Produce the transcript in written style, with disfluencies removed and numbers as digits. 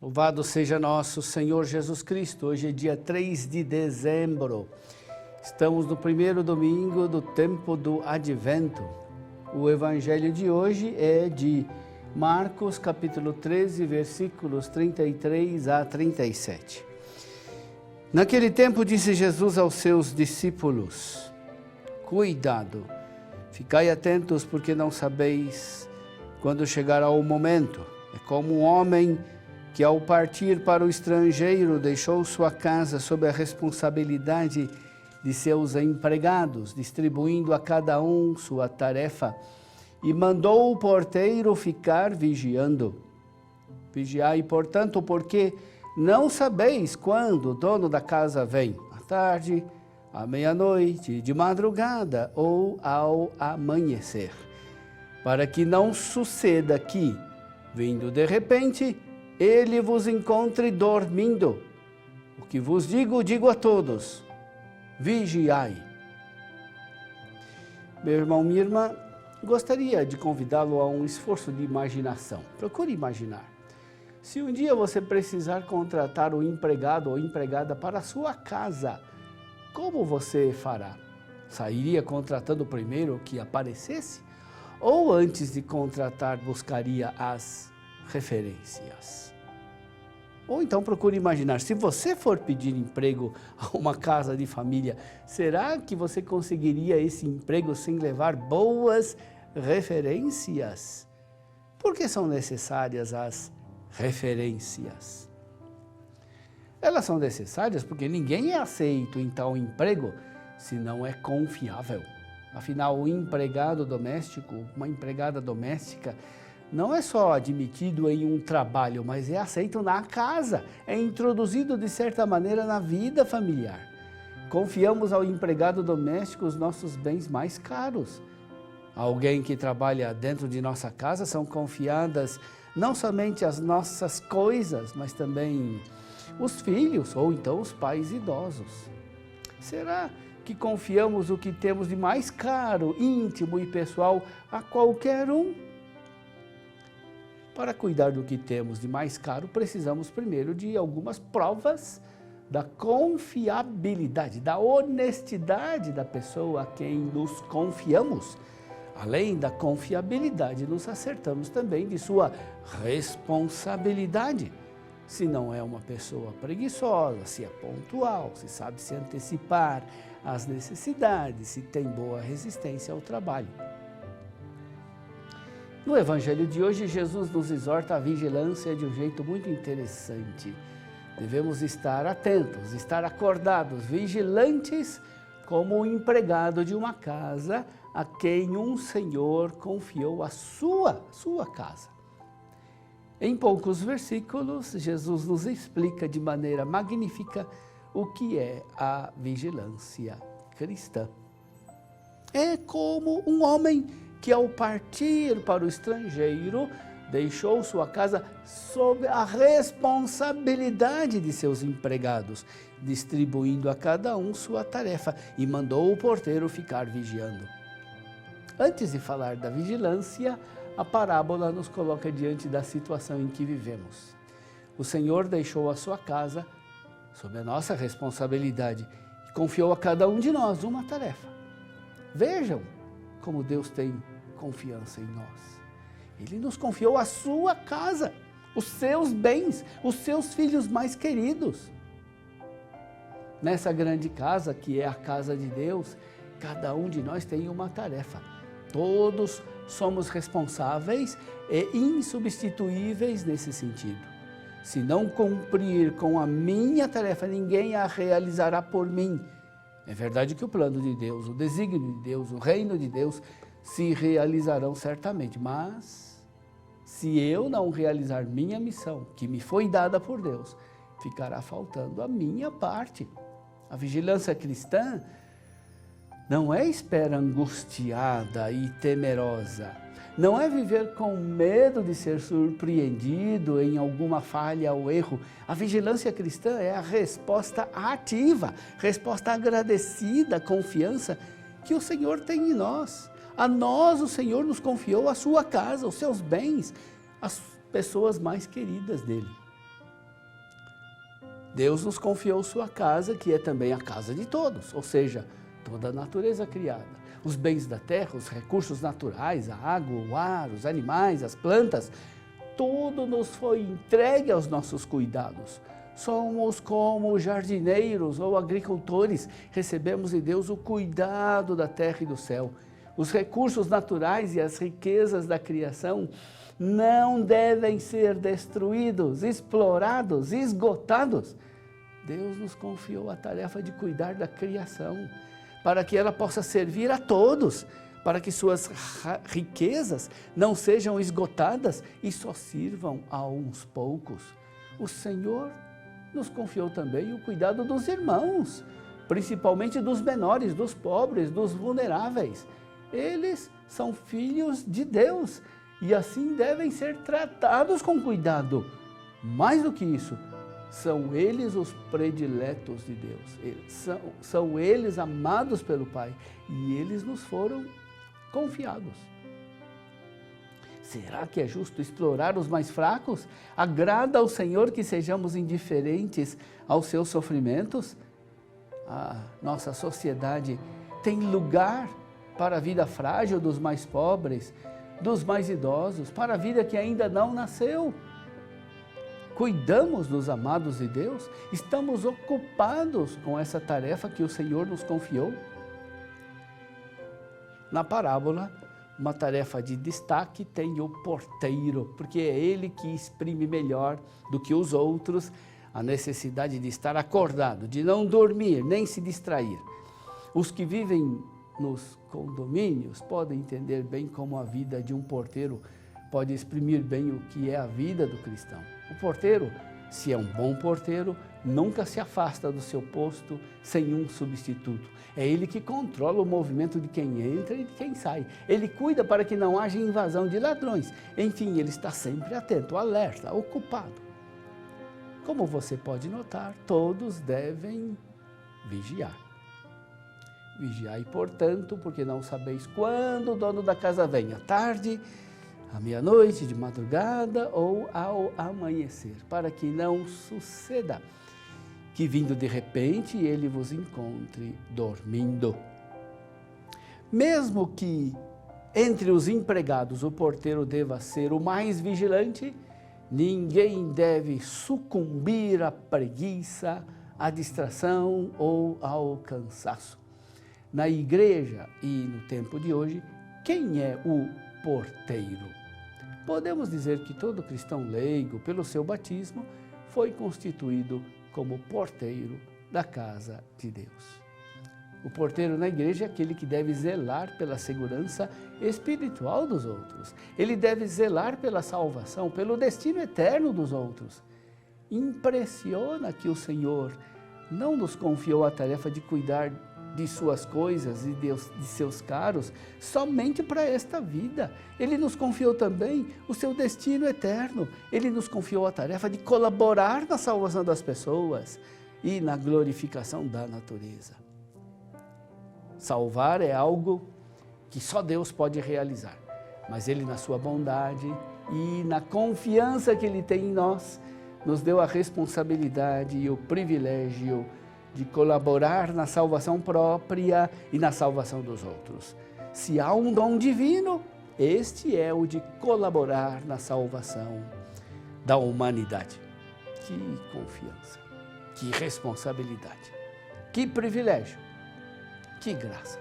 Louvado seja nosso Senhor Jesus Cristo. Hoje é dia 3 de dezembro. Estamos no primeiro domingo do tempo do Advento. O evangelho de hoje é de Marcos, capítulo 13, versículos 33 a 37. Naquele tempo disse Jesus aos seus discípulos: Cuidado, ficai atentos, porque não sabeis quando chegará o momento. É como um homem que, ao partir para o estrangeiro, deixou sua casa sob a responsabilidade de seus empregados, distribuindo a cada um sua tarefa, e mandou o porteiro ficar vigiando. Vigiai, portanto, porque não sabeis quando o dono da casa vem, à tarde, à meia-noite, de madrugada ou ao amanhecer, para que não suceda que, vindo de repente, ele vos encontre dormindo. O que vos digo, digo a todos: vigiai. Meu irmão, minha irmã, gostaria de convidá-lo a um esforço de imaginação. Procure imaginar. Se um dia você precisar contratar um empregado ou empregada para a sua casa, como você fará? Sairia contratando o primeiro que aparecesse? Ou antes de contratar, buscaria as referências? Ou então procure imaginar, se você for pedir emprego a uma casa de família, será que você conseguiria esse emprego sem levar boas referências? Por que são necessárias as referências? Elas são necessárias porque ninguém é aceito em tal emprego se não é confiável. Afinal, o empregado doméstico, uma empregada doméstica, não é só admitido em um trabalho, mas é aceito na casa, é introduzido de certa maneira na vida familiar. Confiamos ao empregado doméstico os nossos bens mais caros. Alguém que trabalha dentro de nossa casa são confiadas não somente as nossas coisas, mas também os filhos ou então os pais idosos. Será que confiamos o que temos de mais caro, íntimo e pessoal a qualquer um? Para cuidar do que temos de mais caro, precisamos primeiro de algumas provas da confiabilidade, da honestidade da pessoa a quem nos confiamos. Além da confiabilidade, nos acertamos também de sua responsabilidade. Se não é uma pessoa preguiçosa, se é pontual, se sabe se antecipar às necessidades, se tem boa resistência ao trabalho. No evangelho de hoje, Jesus nos exorta à vigilância de um jeito muito interessante. Devemos estar atentos, estar acordados, vigilantes, como o empregado de uma casa a quem um senhor confiou a sua casa. Em poucos versículos, Jesus nos explica de maneira magnífica o que é a vigilância cristã. É como um homem que, ao partir para o estrangeiro, deixou sua casa sob a responsabilidade de seus empregados, distribuindo a cada um sua tarefa, e mandou o porteiro ficar vigiando. Antes de falar da vigilância, a parábola nos coloca diante da situação em que vivemos. O Senhor deixou a sua casa sob a nossa responsabilidade e confiou a cada um de nós uma tarefa. Vejam como Deus tem confiança em nós. Ele nos confiou a sua casa, os seus bens, os seus filhos mais queridos. Nessa grande casa, que é a casa de Deus, cada um de nós tem uma tarefa. Todos somos responsáveis e insubstituíveis nesse sentido. Se não cumprir com a minha tarefa, ninguém a realizará por mim. É verdade que o plano de Deus, o desígnio de Deus, o reino de Deus se realizarão certamente, mas se eu não realizar minha missão, que me foi dada por Deus, ficará faltando a minha parte. A vigilância cristã não é espera angustiada e temerosa, não é viver com medo de ser surpreendido em alguma falha ou erro. A vigilância cristã é a resposta ativa, resposta agradecida, confiança que o Senhor tem em nós. A nós o Senhor nos confiou a sua casa, os seus bens, as pessoas mais queridas dele. Deus nos confiou sua casa, que é também a casa de todos, ou seja, toda a natureza criada. Os bens da terra, os recursos naturais, a água, o ar, os animais, as plantas, tudo nos foi entregue aos nossos cuidados. Somos como jardineiros ou agricultores, recebemos de Deus o cuidado da terra e do céu. Os recursos naturais e as riquezas da criação não devem ser destruídos, explorados, esgotados. Deus nos confiou a tarefa de cuidar da criação, para que ela possa servir a todos, para que suas riquezas não sejam esgotadas e só sirvam a uns poucos. O Senhor nos confiou também o cuidado dos irmãos, principalmente dos menores, dos pobres, dos vulneráveis. Eles são filhos de Deus e assim devem ser tratados com cuidado. Mais do que isso, são eles os prediletos de Deus, são eles amados pelo Pai e eles nos foram confiados. Será que é justo explorar os mais fracos? Agrada ao Senhor que sejamos indiferentes aos seus sofrimentos? A nossa sociedade tem lugar para a vida frágil dos mais pobres, dos mais idosos, para a vida que ainda não nasceu. Cuidamos dos amados de Deus? Estamos ocupados com essa tarefa que o Senhor nos confiou? Na parábola, uma tarefa de destaque tem o porteiro, porque é ele que exprime melhor do que os outros a necessidade de estar acordado, de não dormir, nem se distrair. Os que vivem nos condomínios podem entender bem como a vida de um porteiro pode exprimir bem o que é a vida do cristão. O porteiro, se é um bom porteiro, nunca se afasta do seu posto sem um substituto. É ele que controla o movimento de quem entra e de quem sai. Ele cuida para que não haja invasão de ladrões. Enfim, ele está sempre atento, alerta, ocupado. Como você pode notar, todos devem vigiar. Vigiai, portanto, porque não sabeis quando o dono da casa vem, à tarde, à meia-noite, de madrugada ou ao amanhecer, para que não suceda que vindo de repente ele vos encontre dormindo. Mesmo que entre os empregados o porteiro deva ser o mais vigilante, ninguém deve sucumbir à preguiça, à distração ou ao cansaço. Na igreja e no tempo de hoje, quem é o porteiro? Podemos dizer que todo cristão leigo, pelo seu batismo, foi constituído como porteiro da casa de Deus. O porteiro na igreja é aquele que deve zelar pela segurança espiritual dos outros. Ele deve zelar pela salvação, pelo destino eterno dos outros. Impressiona que o Senhor não nos confiou a tarefa de cuidar de suas coisas e de seus caros somente para esta vida. Ele nos confiou também o seu destino eterno. Ele nos confiou a tarefa de colaborar na salvação das pessoas e na glorificação da natureza. Salvar é algo que só Deus pode realizar, mas Ele, na sua bondade e na confiança que Ele tem em nós, nos deu a responsabilidade e o privilégio de colaborar na salvação própria e na salvação dos outros. Se há um dom divino, este é o de colaborar na salvação da humanidade. Que confiança, que responsabilidade, que privilégio, que graça.